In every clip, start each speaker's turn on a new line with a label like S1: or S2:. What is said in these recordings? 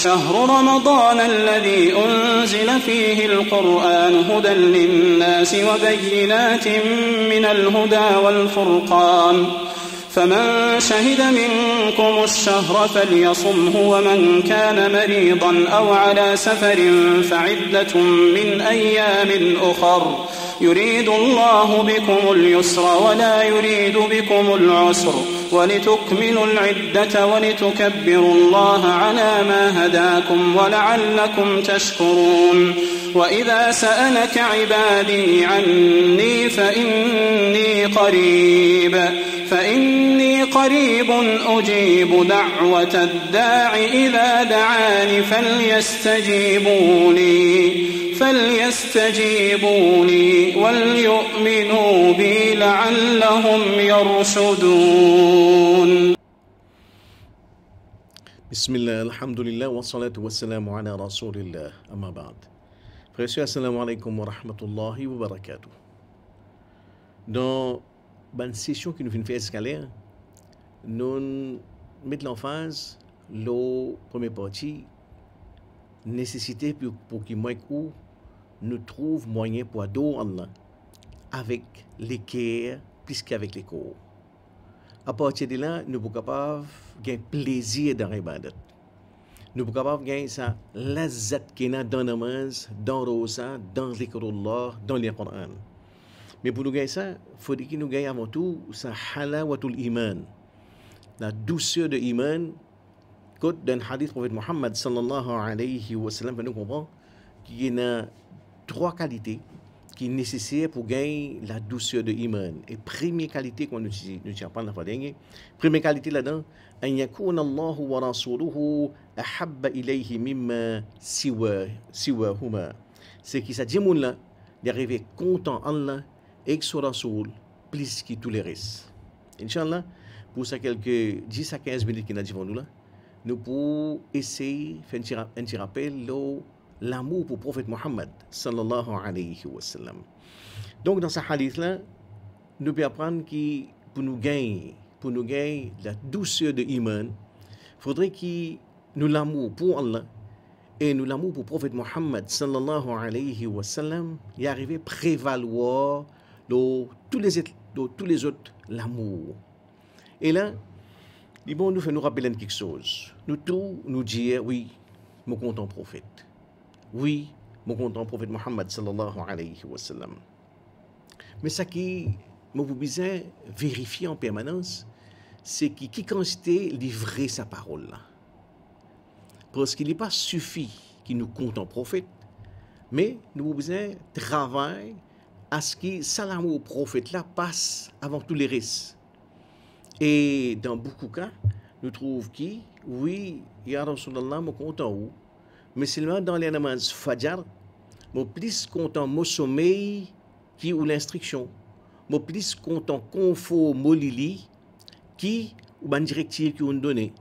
S1: شهر رمضان الذي أنزل فيه القرآن هدى للناس وبينات من الهدى والفرقان فمن شهد منكم الشهر فليصمه ومن كان مريضا أو على سفر فعدة من أيام أخر يريد الله بكم اليسر ولا يريد بكم العسر ولتكملوا العدة ولتكبروا الله على ما هداكم ولعلكم تشكرون وإذا سألك عبادي عني فإني قريب أجيب دعوة الداع إذا دعاني فليستجيبوا لي وليؤمنوا بي لعلهم يرشدون.
S2: بسم الله الحمد لله والصلاة والسلام على رسول الله أما بعد. Frères et sœurs, assalamu alaikum wa rahmatullahi wa barakatuh. Dans la session qui nous vient de faire escalaire, nous mettons l'emphase la première partie, nécessité pour qu'il nous trouve moyen pour adorer Allah avec les cœurs plus qu'avec les corps. À partir de là, nous sommes capables de gagner plaisir dans l'ibadat. Nous sommes capables de gagner ça, lazat qui est dans la namaz, dans le rosa, dans l'Iqrullah, dans le Coran. Mais pour nous gagner ça, il faut que nous gagnions avant tout ça halawatul iman, la douceur de iman. Dans le hadith du prophète Muhammad sallallahu alayhi wa sallam, nous comprenons qu'il y a trois qualités qui sont nécessaires pour gagner la douceur de iman. Et première qualité qu'on nous apprend la fois dernière, première qualité là-dedans, an yakuna Allah wa rasuluhu ahabba ilayhi mimma siwahuma. C'est qui ça dit moun là d'arriver content Allah et son rasoul plus que tous les restes. Inch'Allah, pour ça quelques 10 à 15 minutes qui n'a devant nous là, nous pouvons essayer de faire un petit rappel l'amour pour le prophète Muhammad sallallahu alayhi wa sallam. Donc dans ce hadith là, nous pouvons apprendre que pour nous gagner la douceur de iman, il faudrait que nous l'amour pour Allah et nous l'amour pour le prophète Muhammad sallallahu alayhi wa sallam y arriver prévaloir tous les autres l'amour. Et là, bon, nous fait nous rappeler quelque chose. Nous tous nous dire oui, mon content prophète. Oui, mon content prophète Muhammad sallallahu alayhi wa sallam. Mais ça qui vous besoin vérifier en permanence, c'est qui quantité livrer sa parole là. Parce qu'il n'est pas suffit qu'il nous compte en prophète, mais nous avons besoin de travail à ce que salam au prophète là passe avant tous les restes. Et dans beaucoup de cas, nous trouvons que oui, ya Rasulallah, mon content où, mais seulement dans les namaz fajr, mon plus content mon sommeil qui ou l'instruction, mon plus content confort mon lili qui ou ban directive qui on donné.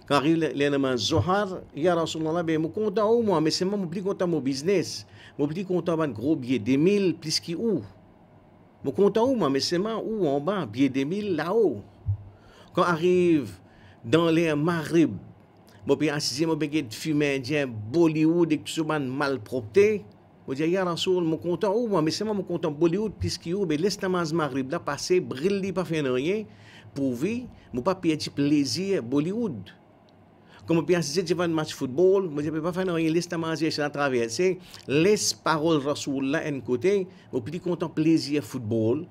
S2: Quand arrive les namaz zohar, ya Rasulallah, ben mon content où moi, mais seulement mon plus content mon business, mon plus content ban gros billet 2000 plus qui où. Mon content où moi, mais seulement où en bas, billet 2000 là-haut. Quand arrive dans les Maghrib, je peux assister, je peux fumer indien, Bollywood, et tout ça, malpropreté. Je dis, ya Rasoul, mon content où moi, mais c'est moi mon content Bollywood, puisque mais laisse la Maghrib là passer, brille, pas faire rien, pour vivre, je ne peux pas payer plaisir Bollywood. Comme je peux assister devant un match football, je ne peux pas faire rien, laisse la manger, je traverser, laisse parole Rasoul là, un côté, je peux content plaisir football,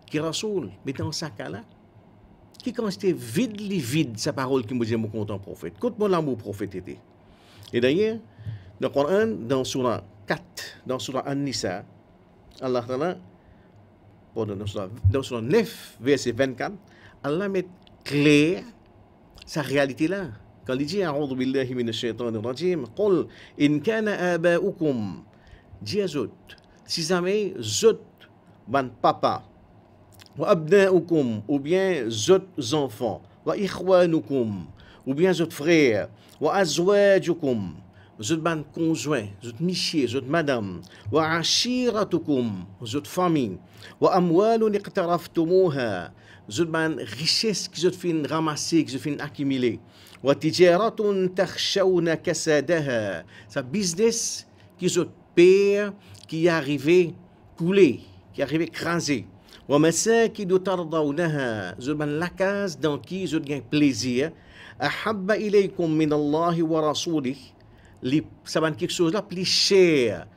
S2: qui Rasoul, mais dans ce cas-là, qui quand c'était vide sa parole qui me disait mon content prophète. Quand mon amour prophète était. Et d'ailleurs, dans le Coran, dans surah 4, dans surah An-Nisa, Allah Ta'ala, dans surah 9, verset 24, Allah met clair sa réalité là. Quand il dit A'udhu billahi minash shaitanir rajim, Qul in kana aba'ukum, dis à eux, si jamais eux, ban papa, wa abna'ukum, ou bien zot enfants, wa ikhwanukum, ou bien zot frères, wa azwajukum, zot ban conjoint, zot monsieur, zot madame, wa ashiratukum, zot famille, wa amwalun iqtaraftumuha, zutban richesse qui zut fin ramasser, qui zut fin accumuler. Wa tijaratun takhshawna kasadaha. Ça business qui zut père qui est arrivé couler, qui est arrivé craser. Wa masakin tardawnaha. Zutban la case dans qui zut gain plaisir. Ahabba ilaykum min Allah wa rasulih. Ça va quelque chose là plus cher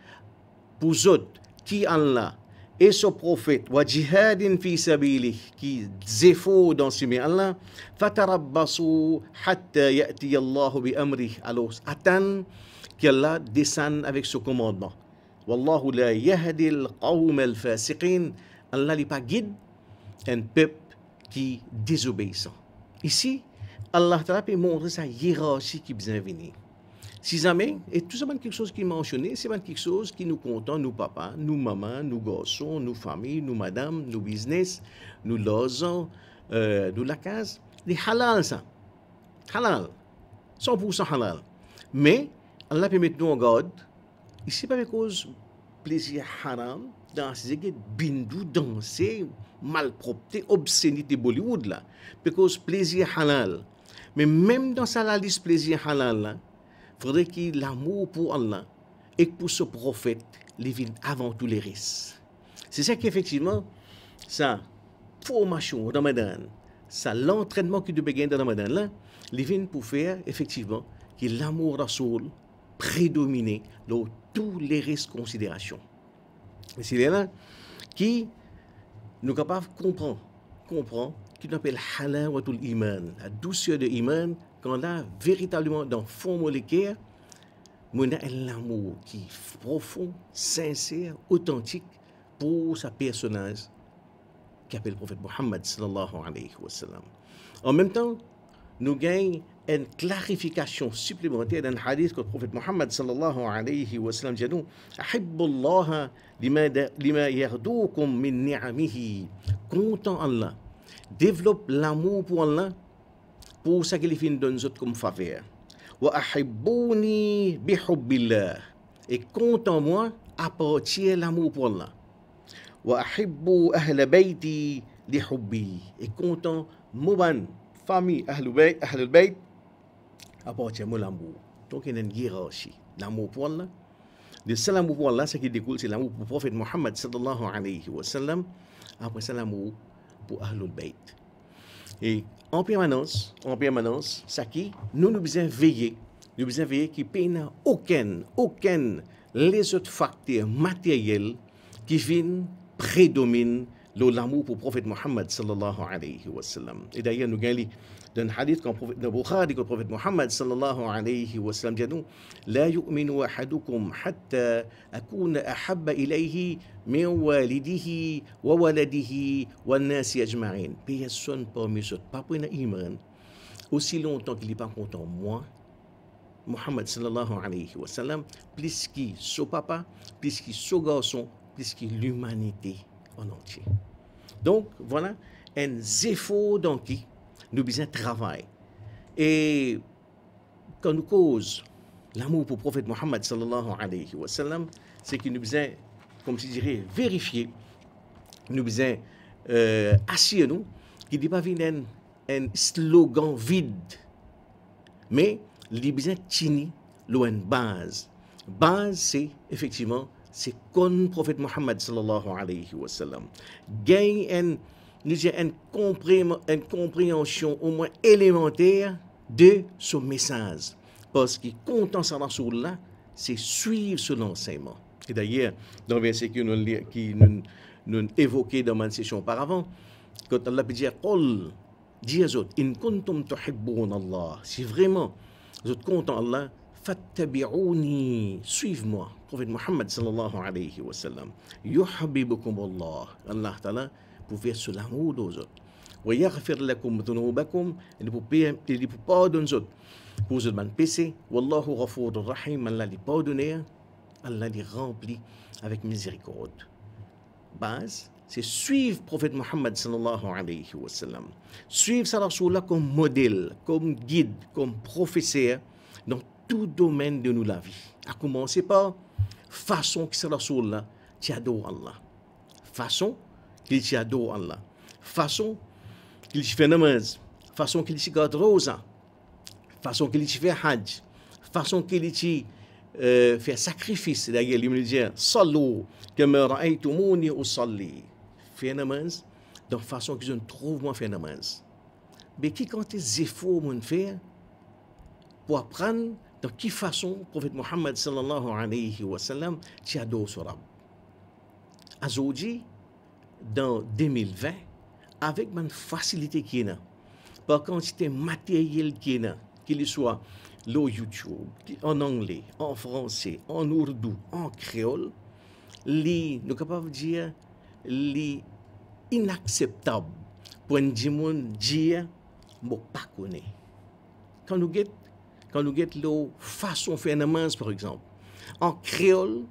S2: pour eux qui Allah et son prophète wa jihadin fi sabilih qui zéfo dans ce chemin Allah fatarabbasu hatta ya'ti Allah bi amri. Alors attend qu'Allah descende avec ce commandement. Wallahu la yahdi al-qawm al-fasiqin. Allah n'est pas guide un peuple qui désobéissant. Ici Allah Ta'ala peut montrer sa hiérarchie qui vient venir. Si jamais, et tout ça, c'est quelque chose qui est mentionné, c'est quelque chose qui nous compte, nous papa, nous maman, nous garçons, nous famille, nous madame, nous business, nous loisons, nous la case. C'est halal ça. Halal. 100% halal. Mais, Allah peut mettre nous en garde. Ici, pas à cause plaisir haram, danser, bindou, danser, malpropreté, obscénité Bollywood là. Parce que plaisir halal. Mais même dans sa liste plaisir halal là, il faudrait que l'amour pour Allah et pour ce prophète les vienne avant tous les risques. C'est ça qu'effectivement, sa formation au Ramadan, ça l'entraînement qui doit gagner dans le Ramadan là, les vienne pour faire effectivement que l'amour Rasoul prédomine dans tous les risques considérations. Et c'est là qui nous capables de comprendre qui appelle halawatul iman, la douceur de iman, quand là, véritablement, dans le fond moléculaire, on a l'amour qui est profond, sincère, authentique pour sa personnage qui appelle le prophète Mohammed sallallahu alayhi wa sallam. En même temps, nous gagnons une clarification supplémentaire dans le hadith que le prophète Mohammed sallallahu alayhi wa sallam dit nous Ahibbullaha lima yardukum min ni'amihi. Content Allah. Développe l'amour pour Allah pour ce qu'il fait donne comme faveur. Wa ahibbuni bihubbillah. Et content moi apporter l'amour pour Allah. Wa ahibbu ahla bayti lihubbi. Et content mon famille ahlul bayt apporter mon l'amour. Donc il y a une hiérarchie. L'amour pour Allah. De ce l'amour pour Allah, ce qui découle, c'est l'amour pour le prophète Mohammed sallallahu alayhi wa sallam. Après ça, l'amour pour Ahlul Bayt. Et en permanence, ça qui nous devons veiller qu'il n'y ait aucun les autres facteurs matériels qui viennent prédominent l'amour pour le prophète Mohammed sallallahu alayhi wa sallam. Et d'ailleurs, nous gagnons dans le hadith de Bukhari que le prophète Mohammed sallallahu alayhi wa sallam dit nous la yu'minu ahadukum hatta akuna ahabba ilayhi min walidihi wa waladihi wan nasi ajma'in. Personne parmi eux pas pour un iman aussi longtemps qu'il n'est pas content moi Mohammed sallallahu alayhi wa sallam plus qu'il son papa, plus qu'il son garçon, plus qu'il l'humanité en entier. Donc voilà un effort dans qui nous besoin de travail. Et quand nous cause l'amour pour le prophète Mohammed sallallahu alayhi wa sallam, c'est que nous besoin, comme je dirais, vérifier, nous besoin assurer nous qu'il n'est pas un slogan vide, mais il besoin de tenir une base. Base, c'est effectivement, c'est comme le prophète Mohammed sallallahu alayhi wa sallam. Gagne une compréhension au moins élémentaire de ce message. Parce que content sa rasoul là, c'est suivre son enseignement. Et d'ailleurs, dans le verset que nous évoqué dans ma session auparavant, quand Allah peut dire Qul, dis aux autres, in kuntum tuhibbun Allah, si vraiment vous êtes content Allah, fattabi'uni, suivez-moi, prophète Mohammed sallallahu alayhi wa sallam, yuhibbukum Allah, Allah ta'ala, pour faire sur l'amour des autres. Wa yaghfir lakum dhunubakum, il vous pardonne aux autres pour vos péchés. Wallahu ghafurur rahim, Allah les pardonne, Allah les remplit avec miséricorde. Base, c'est suivre le prophète Mohammed sallallahu alayhi wa sallam. Suivre sa Rasoullah comme modèle, comme guide, comme professeur dans tout domaine de la vie. À commencer par façon que sa Rasoullah tu adores Allah. Façon qu'il tu adore Allah. Façon qu'il fait namaz, façon qu'il garde rosa, façon qu'il fait hajj, façon qu'il fait sacrifice. D'ailleurs, il me dit sallu kama ra'aytumuni usalli. Fait namaz, donc façon que je ne trouve moi fait namaz. Mais qui compte les efforts mon faire pour apprendre de quelle façon le prophète Mohammed sallallahu alayhi wa sallam t'a adoré ce rab. Aujourd'hui, dans 2020, avec une facilité qui est là, par quantité matériel qui est là, qu'il soit le YouTube, en anglais, en français, en ourdou, en créole, nous sommes capables de dire inacceptable pour un monde dire je ne pas connaître. Quand nous avons la façon de faire namaz, par exemple, en créole,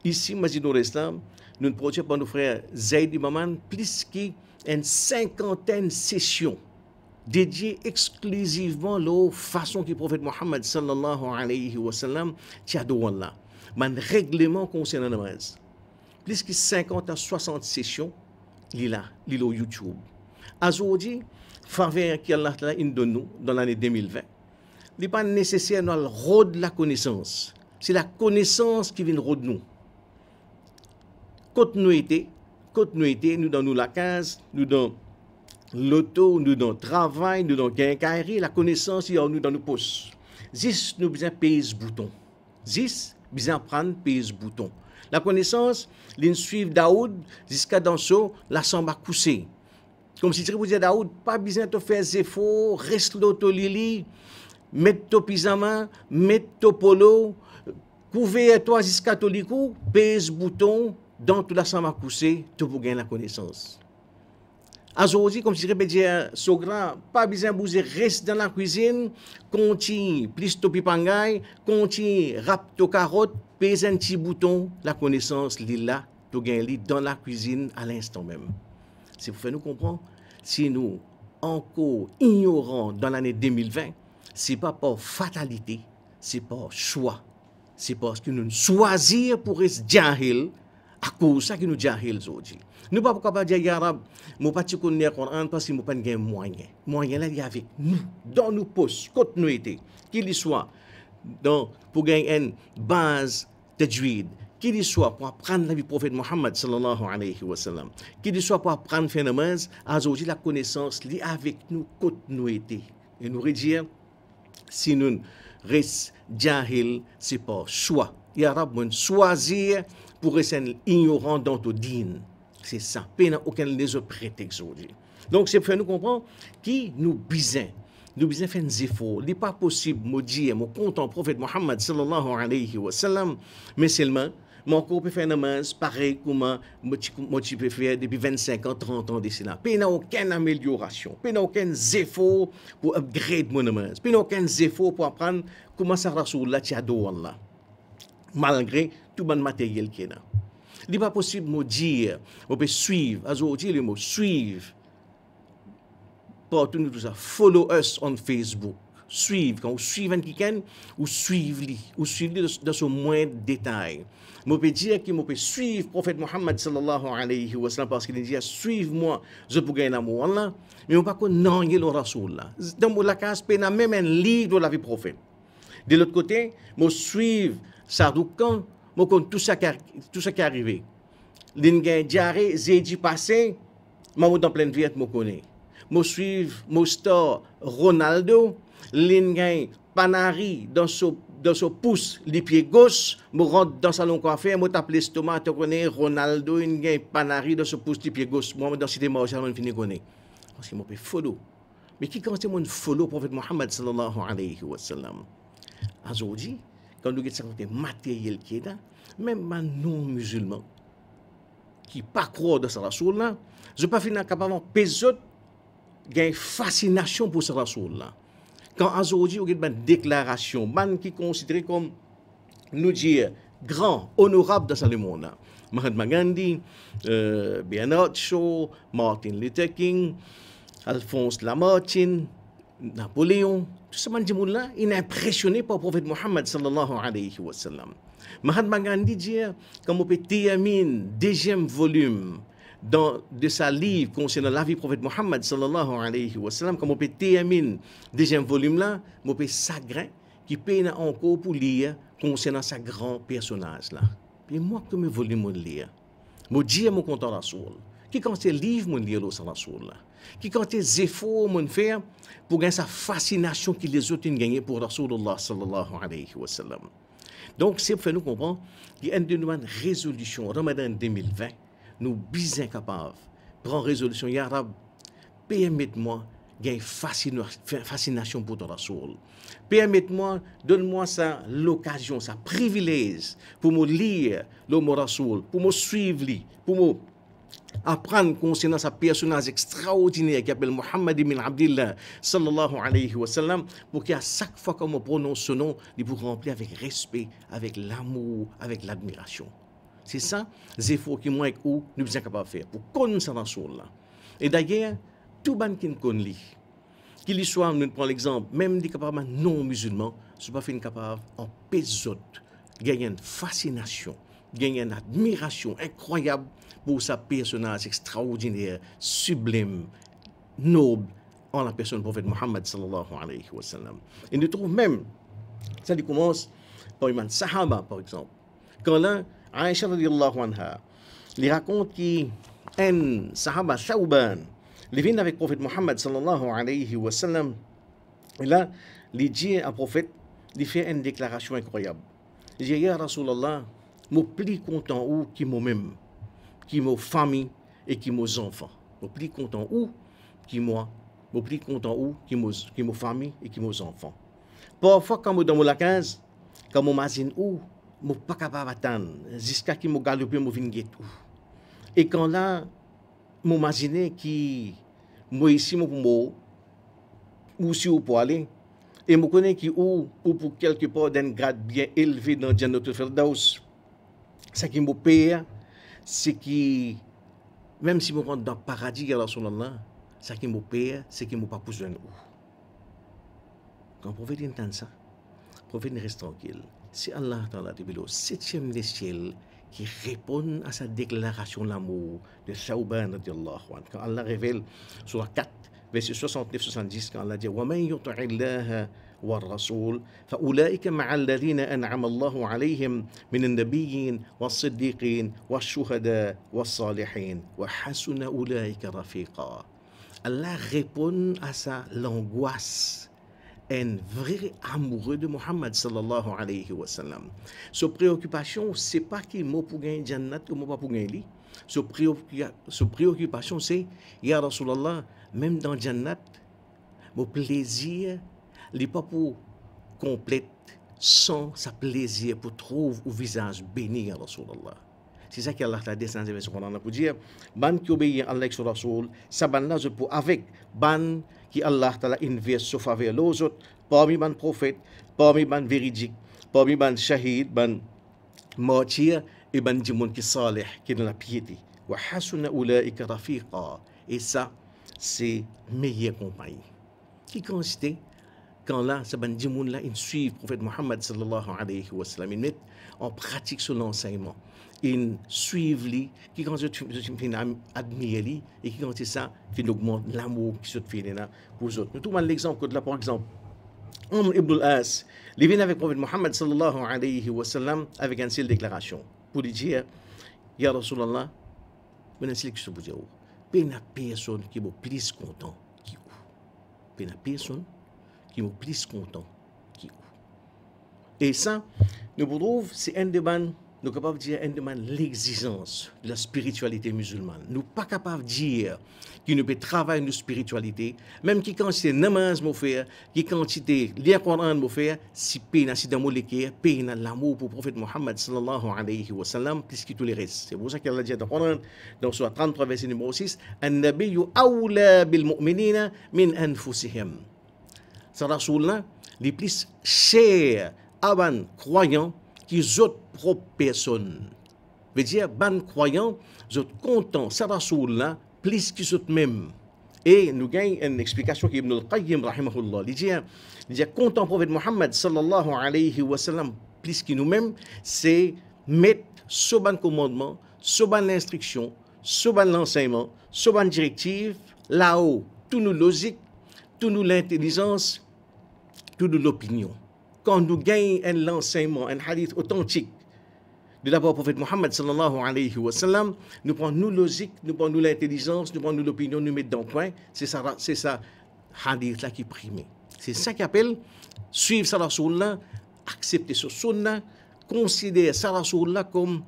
S2: ici, Masjid Islam, nous produisons pour nos frères Zaid Imaman plus qu'une 50aine de sessions dédiées exclusivement à la façon que le prophète Mohammed sallallahu alayhi wa sallam t'a donné là. Un règlement concernant la namaz. Plus que 50 à 60 sessions, il est là, il est au YouTube. Aujourd'hui, faveur qu'Allah nous donne dans l'année 2020, il n'est pas nécessaire de rôde la connaissance. C'est la connaissance qui vient rôde nous. Continuité, nous donnons la case, nous donnons l'auto, nous donnons le travail, nous donnons le carré, la connaissance, nous donnons nos postes. Juste, nous besoin de payer ce bouton. Juste, besoin de prendre payer ce bouton. La connaissance, nous suivons Daoud jusqu'à dans ce, la samba coussée. Comme si tu disais Daoud, pas besoin de faire des efforts, reste l'auto lili, mettre ton pyjama, mettre ton polo, couvre-toi jusqu'à ton licou, payer ce bouton, dans toute la samba coussée, tu peux gagner la connaissance. Aujourd'hui, comme je dirais, Sogra, pas besoin de bouger, reste dans la cuisine, continue, plus de pipangay, continue, rap to carotte, pèse un petit bouton, la connaissance, là, tu gagnes dans la cuisine à l'instant même. C'est pour faire nous comprendre, si nous, encore ignorants dans l'année 2020, ce n'est pas par fatalité, c'est par choix. C'est parce que nous choisissons pour être jahil, à cause de ça que nous jahil aujourd'hui. Nous ne pouvons pas dire que arabe, nous ne pouvons pas connaître le Coran parce que nous n'avons pas de moyens. Moyens là, il y a avec nous, dans nos postes, continuité, qu'il soit pour gagner une base de juid, qu'il soit pour apprendre la vie du prophète Mohammed sallallahu alayhi wa sallam, qu'il soit pour apprendre faire namaz, aujourd'hui la connaissance liée avec nous, continuité. Et nous redire, si nous restons jahil, c'est pas choix. Les Arabes vont choisir pour rester ignorants dans tout din. C'est ça. Il n'y a aucun des autres prétextes aujourd'hui. Donc, c'est pour nous comprendre qui nous besoin. Nous besoin faire des efforts. Il n'est pas possible de dire, je compte en prophète Mohammed sallallahu alayhi wa sallam, mais seulement, mon corps peut faire une namaz pareil comme je peux faire depuis 25 ans, 30 ans d'ici là. Il n'y a aucune amélioration. Il n'y a aucun effort pour upgrade mon namaz. Il n'y a aucun effort pour apprendre comment ça Rasoul là t'a donné là. Malgré tout le matériel qui est là. Il n'est pas possible de dire, on peut suivre, aujourd'hui le mot suivre, partout tout ça, follow us on Facebook, suivre, quand vous suivez quelqu'un, ou suivez-le dans ce moins de détails. On peut dire que on peut suivre le prophète Mohammed sallallahu alayhi wa sallam parce qu'il dit, suive-moi, je peux gagner l'amour là, mais on ne peut pas non le Rasoul là. Dans la case, il y a même un livre de la vie prophète. De l'autre côté, on suivre Sardoukan, je connais tout ça qui est arrivé. L'ingé diarrhée, j'ai dit passé, je suis en pleine vie, je connais. Je suis Mostar Ronaldo, l'ingé Panari dans ce pouce, les pieds gauche, je rentre dans le salon coiffeur, je tape l'estomac, je connais Ronaldo, l'ingé Panari dans ce pouce, les pieds gauche. Moi, dans ce démarche, je finis connaître. Parce que je peux follow. Mais qui quand je follow le prophète Mohammed sallallahu alayhi wa sallam? Aujourd'hui, quand nous avons des matériels qui est là, même un non-musulman qui ne pas croire dans ce Rasoul-là, je ne peux pas finir capable de péser une fascination pour ce Rasoul-là. Quand aujourd'hui, on a une déclaration, qui est considérée comme, nous dire, grand, honorable dans ce monde-là. Mahatma Gandhi, Bernard Shaw, Martin Luther King, Alphonse Lamartine, Napoléon, tout ce monde-là, il est impressionné par le prophète Mohammed sallallahu alayhi wa sallam. Mahatma Gandhi dit, comme on peut terminer deuxième volume de sa livre concernant la vie du prophète Mohammed sallallahu alayhi wa sallam, comme on peut terminer deuxième volume là, on peut sagrin qui peine encore pour lire concernant sa grand personnage là. Puis moi que me volume lire, moi dire mon content Rasoul, qui quand c'est livre mon lire le Rasoul là, qui quand c'est efforts mon faire pour gagner sa fascination que les autres ont gagné pour Rasulullah sallallahu alayhi wa sallam. Donc c'est pour nous comprendre qu'il y a une résolution Ramadan 2020. Nous sommes incapables de prendre résolution. Ya Rab, permette-moi une fascination pour ton Rasoul. Permette-moi, donne-moi ça l'occasion, ça privilège pour me lire le mot Rasoul, pour me suivre, pour me apprendre concernant sa personnage extraordinaire qui s'appelle Muhammad ibn Abdillah sallallahu alayhi wa sallam, pour qu'à chaque fois qu'on me prononce ce nom, il pour remplir avec respect, avec l'amour, avec l'admiration. C'est ça, les efforts qui moi et où nous sommes capables de faire pour connaître ce Rasoul-là. Et d'ailleurs, tout le monde qui nous connaît, qui l'histoire, nous prenons l'exemple, même des capables non musulmans, ne sont pas capables en pésote, gagner une fascination, gagner une admiration incroyable pour sa personnage extraordinaire, sublime, noble, en la personne du prophète Mohammed sallallahu alayhi wa sallam. Et nous trouvons même, ça commence par une sahaba, par exemple, quand là, Aïcha radiyallahu anha, il raconte qu'un sahaba Thawban, il vient avec le prophète Mohammed sallallahu alayhi wa sallam, et là, il dit à prophète, il fait une déclaration incroyable. Il dit, Ya Rasulallah, je suis plus content où qui moi-même, qui ma famille et qui mes enfants. Je suis plus content où qui moi, je suis plus content où qui ma famille et qui mes enfants. Parfois, quand je suis dans la 15, quand je m'imagine où, je ne suis pas capable d'attendre jusqu'à ce que je galope, je vienne tout. Et quand là, je m'imagine que moi ici, je suis où si pour aller, et je connais qui ou pour quelque part d'un grade bien élevé dans Jannatul Firdaus. Ce qui me paye, c'est que même si je rentre dans le paradis, ya Rasulallah, ce qui me paye, c'est que je n'ai pas besoin de où. Quand le prophète entend ça, le prophète reste tranquille. C'est Allah Ta'ala depuis le 7e des ciels qui répond à sa déclaration d'amour de Thawban radiyallahu anhu. Quand Allah révèle sur la 4, verset 69-70, quand Allah dit وَمَنْ يُطِعِ اللَّهَ والرسول فأولئك مع الذين أنعم الله عليهم من النبيين والصديقين والشهداء والصالحين وحسن أولئك رفيقا. Allah répond à sa l'angoisse. Un vrai amoureux de Mohammed sallallahu alayhi wa sallam. Sa préoccupation, c'est pas qu'il m'a pour gagner Jannat ou m'a pas pour gagner. Sa préoccupation, c'est, Ya Rasulallah, même dans Jannat, mon plaisir, il n'est pas pour complète sans sa plaisir pour trouver au visage béni, Ya Rasulallah. C'est ça qu'Allah t'a descendu vers ce qu'on a pour dire. Ban qui obéit à Allah et son Rasoul, ça ban là pour avec ban qui Allah t'a investi sur faveur les autres, parmi ban prophète, parmi ban véridique, parmi ban shahid, ban martyr et ban djimoun qui salih, qui est dans la piété. Wa hasuna ulaika rafiqa. Et ça, c'est meilleure compagnie. Qui consiste quand là, ça ban djimoun là, ils suivent le prophète Mohammed sallallahu alayhi wa sallam, ils mettent en pratique son enseignement. Ils suivent lui, qui quand je admire lui, et qui quand c'est ça, qui augmente l'amour qui se fait là pour les autres. Nous trouvons l'exemple que là, par exemple, Amr ibn al-As, il vient avec le prophète Mohammed sallallahu alayhi wa sallam avec une seule déclaration pour lui dire, Ya Rasulallah, mais c'est ce que je peux dire, il n'y a personne qui est plus content qui vous. Il n'y a personne qui est plus content qui vous. Et ça, nous trouvons, c'est un débat. Nous sommes capables de dire l'exigence de la spiritualité musulmane. Nous ne sommes pas capables de dire qu'il ne peut travailler notre spiritualité, même qui quantité de namaz nous faire, qui quantité de lire Coran nous faire, si peine si dans molécule, peine l'amour pour le prophète Mohammed sallallahu alayhi wa sallam, plus que tous les restes. C'est pour ça qu'Allah dit dans Coran, dans Surah 33, verset numéro 6, An-nabiyyu awla bil mu'minina min anfusihim. Ce Rasoul-là, les plus chers avant croyants qui autres propres personnes. Veut dire, ban croyants, ils sont contents, ça Rasoul-là, plus qu'ils autres même. Et nous gagnons une explication qui est Ibn al-Qayyim, rahimahullah. Il dit, content prophète Mohammed, sallallahu alayhi wa sallam, plus que nous-mêmes, c'est mettre ce ban commandement, ce ban l'instruction, sur l'enseignement, sur une directive, là-haut, tout nous logique, tout nous l'intelligence, tout nous l'opinion. Quand nous gagnons un enseignement, un hadith authentique de d'abord prophète Mohammed sallallahu alayhi wa sallam, nous prenons nous logique, nous prenons nous l'intelligence, nous prenons nous l'opinion, nous mettons dans le point. C'est ça hadith là qui prime. C'est ça qui appelle suivre sa rasoul, accepter ce sunna, considérer sa rasoul comme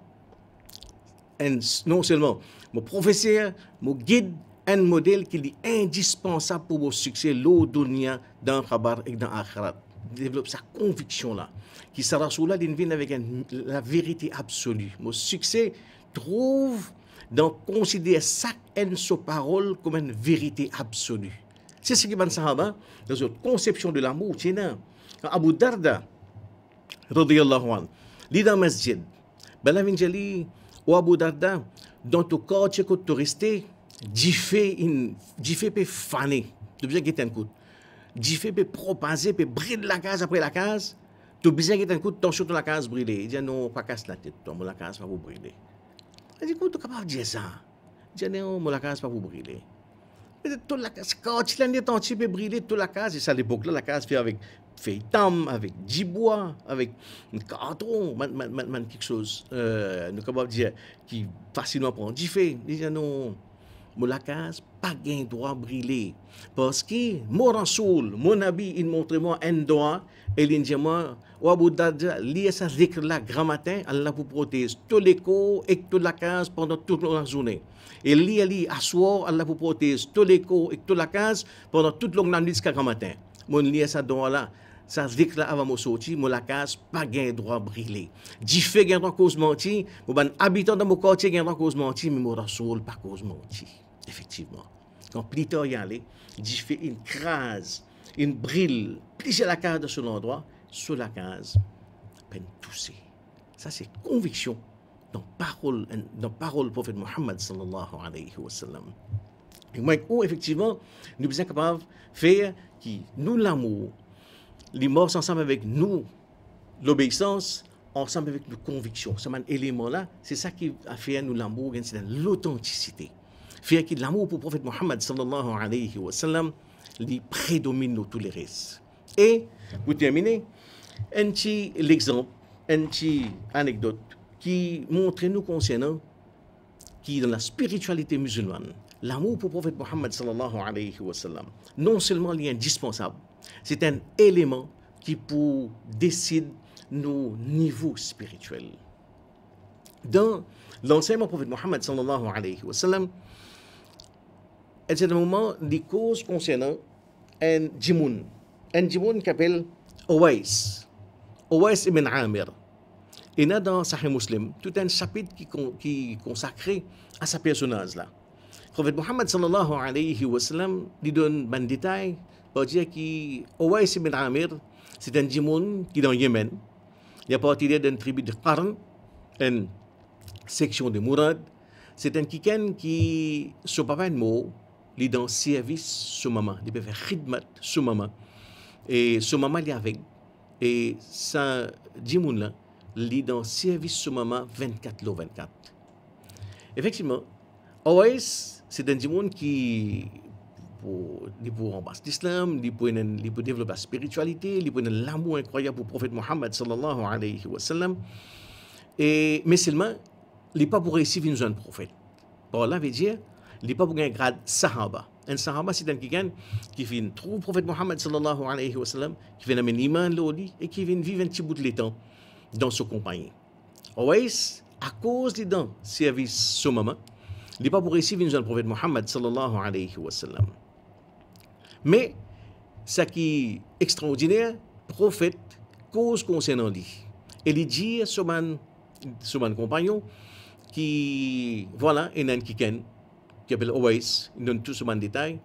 S2: non seulement mon professeur, mon guide, un modèle qui est indispensable pour vos succès, l'eau dunya dans Khabar et dans Akhirat. Développe sa conviction là, qui sera sous là d'une vie avec la vérité absolue. Mon succès trouve dans considérer chaque sa parole comme une vérité absolue. C'est ce qui va Sahaba dans une conception de l'amour. Tiens, Abu Darda, radiyallahu anhu, li dans masjid, bala vinjali ou Abu Darda, dans tout cas tu es resté, fait fané, tu bien qui t'écoute. Fait peut propager, peut briller la case après la case. Tu bien qui t'écoute, ton sur la case brûlée. Il dit non, pas casse la tête, ton la case pas vous brûler. Il dit écoute, tu capable de dire ça. Il dit non, la case pas vous brûler. Toute la case, quand tu l'as ton type brûler toute la case, et ça à l'époque là, la case fait avec feuilletam, avec du bois, avec un carton, quelque chose. Nous capable de dire qui facilement prend du feu. Il dit non. La case pas gain droit brûler parce que mon rasoul mon habit il montre moi un droit et il dit moi ou Abu Darda lié ça zikr là grand matin Allah pour protéger tout l'écho et toute la case pendant toute la journée et lié à soir Allah pour protéger tout l'écho et toute la case pendant toute la nuit jusqu'à grand matin mon lié ça droit là ça zikr là avant mon sorti mon la case pas gain droit brûler du fait gain droit cause menti mon habitant dans mon quartier gain droit cause menti mais mon rasoul pas cause menti. Effectivement, quand plus tard y aller, il fait une crase, une brille, plisser la case sur l'endroit, sur la case, peine toussée. Ça c'est conviction dans parole du prophète Mohammed sallallahu alayhi wa sallam. Et moi, effectivement, nous sommes capables de faire qui nous l'amour, les morts ensemble avec nous, l'obéissance, ensemble avec nos convictions. Ce élément-là, c'est ça qui a fait nous l'amour, c'est l'authenticité. Fait que l'amour pour le prophète Mohammed sallallahu alayhi wa sallam lui prédomine tous les restes. Et pour terminer, un petit exemple, une petite anecdote qui montre nous concernant qui dans la spiritualité musulmane, l'amour pour le prophète Mohammed sallallahu alayhi wa sallam, non seulement il est indispensable, c'est un élément qui pour décide nos niveaux spirituels. Dans l'enseignement du prophète Mohammed sallallahu alayhi wa sallam, à ce moment, les causes concernant un djimoun qui s'appelle Owais ibn Amir. Et là, dans Sahih Muslim, tout un chapitre qui est consacré à ce personnage-là. Le prophète Mohammed sallallahu alayhi wa sallam lui donne un détail pour dire que Owais ibn Amir, c'est un djimoun qui est dans le Yémen. Il est parti d'une tribu de Qarn, une section de Mourad. C'est un kiken qui, sur pas de mots, il est dans service sur maman. Il peut faire khidmat sur maman. Et sur maman, il est avec. Et ça, djimoun là, il est dans service sur maman 24/24. Effectivement, Owais, c'est un djimoun qui pour embrasser l'islam, pour développer la spiritualité, pour l'amour incroyable pour le prophète Mohammed sallallahu alayhi wa sallam. Mais seulement, il n'est pas pour réussir une jeune prophète. Par là, veut dire, il n'est pas pour un grade sahaba. Un sahaba, c'est quelqu'un qui vient trouver le prophète Mohammed sallallahu alayhi wa sallam, qui vient amener l'iman et qui vient vivre un petit bout de temps dans sa compagnie. Owais, à cause de dans service sur maman, il n'est pas pour réussir une jeune prophète Mohammed sallallahu alayhi wa sallam. Mais, ce qui est extraordinaire, prophète, cause concernant lui. Et il dit sur mon compagnon, qui, voilà, il y a un qui s'appelle Owais, il donne tout ce détail,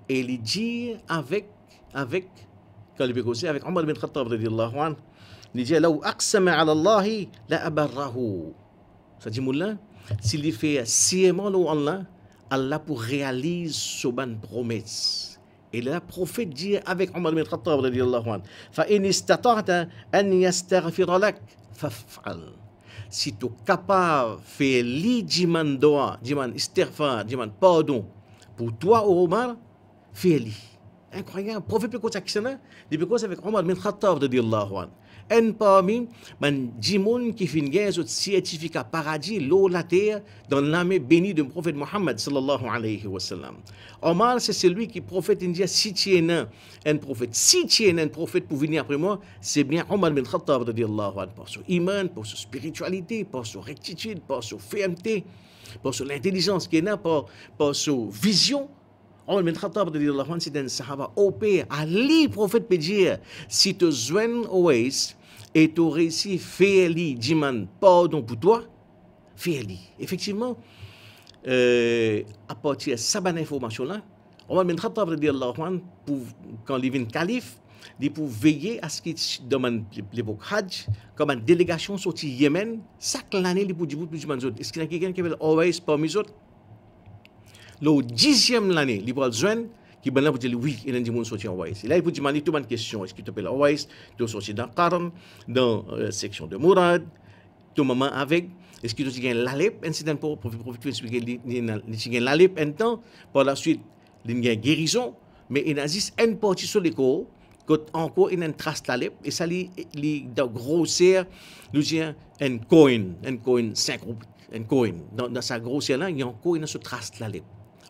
S2: et il dit avec, quand il peut avec Omar bin Khattab, il dit, لو أقسم على الله لأبره. Ça dit, Moulin, s'il fait sciemment Allah, Allah pour réaliser ce promesse. Et le prophète dit avec Omar bin Khattab, فإن استطعت أن يستغفر لك فافعل. si tu es capable de faire li doa, istighfar, pardon pour toi, Omar, fais-le. Incroyable. Prophète peut côté qui depuis quoi avec Omar bin Khattab radiyallahu anhu. En parmi man jimoun qui fin gain ce certificat paradis l'eau la terre dans l'âme bénie de prophète Mohammed sallallahu alayhi wa sallam. Omar c'est celui qui prophète india si tu es un prophète pour venir après moi, c'est bien Omar bin Khattab radiyallahu anhu pour son iman, pour sa spiritualité, pour sa rectitude, pour sa fermeté, pour son intelligence qui est là, pour sa vision. Omar bin Khattab radiyallahu anhu c'est un sahaba OP. Ali prophète peut dire si tu joins Owais et tu réussis à faire diman pardon pour toi, fais-le. Effectivement, à partir de cette information-là, Omar bin Khattab radiyallahu anhu, quand il devient calife, il pour veiller à ce qu'il demande l'époque Hajj, comme une délégation sortie Yémen, chaque année, il pour dire plus de gens. Est-ce qu'il y a quelqu'un qui veut Owais parmi eux? Le 10e l'année, il va joindre, qui va dire oui, il y a des gens qui sont en Owais. Et là, il peut demander toute une question. Est-ce que tu appelles Owais? Tu es sorti dans Qaran, dans la section de Mourad, tu maman avec. Est-ce que tu as l'Alep? Incident pour profiter expliquer, tu as l'Alep un temps, par la suite, il y a une guérison, mais il y a une partie sur l'école, encore il y a une trace d'Alep, et ça, il y a grossière, nous avons un coin 5 roupies, un coin. Dans sa grossière-là, il y a encore une trace d'Alep.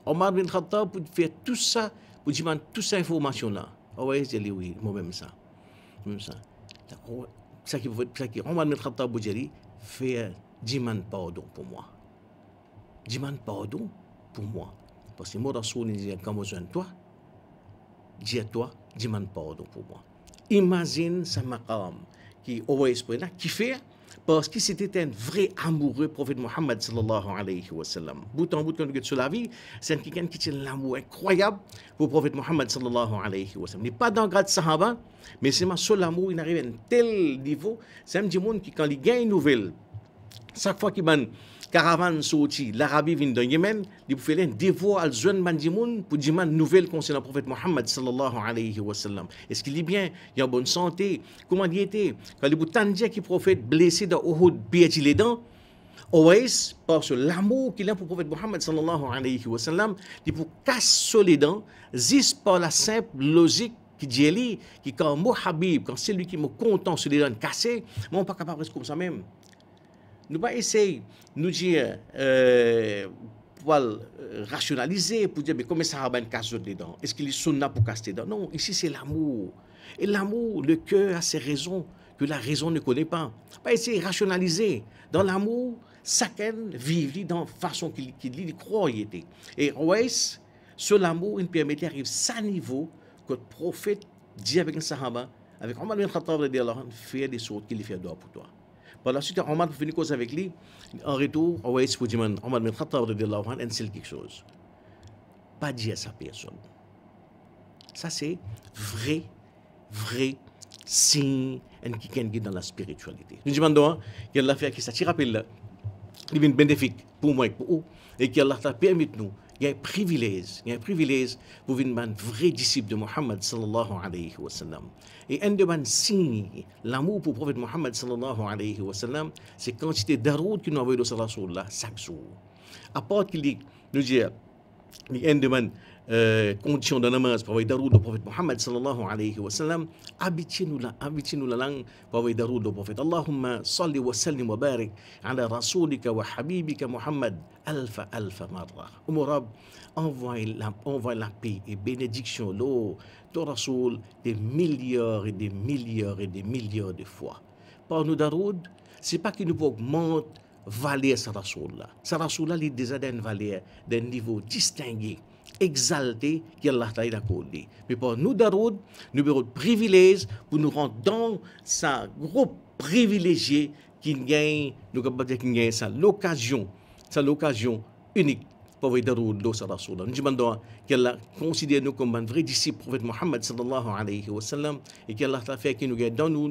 S2: Omar bin Khattab pour faire tout ça, pour dire toute cette information-là. Oui, je dis oui, moi-même ça. Ça qui Omar bin Khattab pour dire, faire diman pardon pour moi. Diman pardon pour moi. Parce que moi, Rasoul, il dit, quand je besoin de toi, dis à toi, diman pardon pour moi. Imagine ce maqam qui fait, parce que c'était un vrai amoureux prophète Mohammed sallallahu alayhi wa sallam. Bout en bout, quand on regarde sur la vie, c'est quelqu'un qui tient l'amour incroyable pour le prophète Mohammed sallallahu alayhi wa sallam. Il n'est pas dans le grade sahaba, mais c'est ma seul amour, il arrive à un tel niveau. C'est un petit monde qui, quand il gagne une nouvelle, chaque fois qu'il y a une caravane sortie, l'Arabie vient dans Yémen, il fait un devoir à jeune bandimoun pour dire une nouvelle concernant le prophète Mohammed sallallahu alayhi wa sallam. Est-ce qu'il est bien? Il est en bonne santé? Comment il était? Quand il y a tant de gens qui prophète blessé dans Uhud, piégé les dents, Owais, par l'amour qu'il a pour le prophète Mohammed sallallahu alayhi wa sallam, il pour casser les dents, juste par la simple logique qui dit, qui quand moi Habib, quand c'est lui qui me content sur les dents cassées, moi on n'est pas capable de rester comme ça même. Nous pas essayer nous dire pour rationaliser pour dire mais comment ça va casse les dents, est-ce qu'il est sunna pour casser les dents? Non, ici c'est l'amour, et l'amour, le cœur a ses raisons que la raison ne connaît pas essayer de rationaliser. Dans l'amour, chacun vit dans la façon qu'il croit y était. Et Owais, sur l'amour, il permettait d'arriver à ce niveau que le prophète dit avec un sahaba, avec Omar bin Khattab radiyallahu anhu, faire des choses qu'il fait droit pour toi. Par la suite, Omar pour finir cause avec lui. En retour, Owais pour dire Omar bin Khattab radiyallahu anhu, c'est quelque chose. Pas dire à sa personne. Ça c'est vrai signe qui est dans la spiritualité. Nous demandons qu'il y a l'affaire qui s'est rappelé là, il est bénéfique pour moi et pour vous, et qu'il a permis nous. Il y a un privilège pour devenir un vrai disciple de Mohammed sallallahu alayhi wa sallam. Et un des signes, l'amour pour le prophète Mohammed sallallahu alayhi wa sallam, c'est la quantité d'aroud qu'il nous envoie de ce Rasoul-là chaque jour. À part qu'il nous dit, il y a une condition de namaz pour avoir daroud le prophète Mohammed sallallahu alayhi wa sallam, habituez-nous la langue pour avoir daroud le prophète. Allahumma salli wa sallim wa barik ala rasulika wa habibika Muhammad alfa marra. Rab, envoie la paix et bénédiction ton rasoul des milliards et des milliards et des milliards de fois. Par nous daroud, c'est pas qu'il nous augmente valeur sa rasoul-là. Sa rasoul-là, il est déjà d'une valeur, d'un niveau distingué, exalté qu'Allah t'a accordé. Mais pour nous, Daroud, nous avons le privilège pour nous rendre dans sa groupe privilégié qui gagne, nous gagne sa l'occasion unique pour voir Daroud dans sa Rasoul. Nous demandons qu'Allah considère nous comme un vrai disciple prophète Mohammed sallallahu alayhi wa sallam et qu'Allah t'a fait qu'il nous gagne dans nous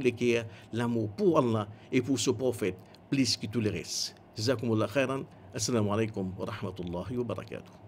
S2: l'amour pour Allah et pour ce prophète plus que tout le reste. Jazakumullah khairan. Assalamu alaikum wa rahmatullahi wa barakatuh.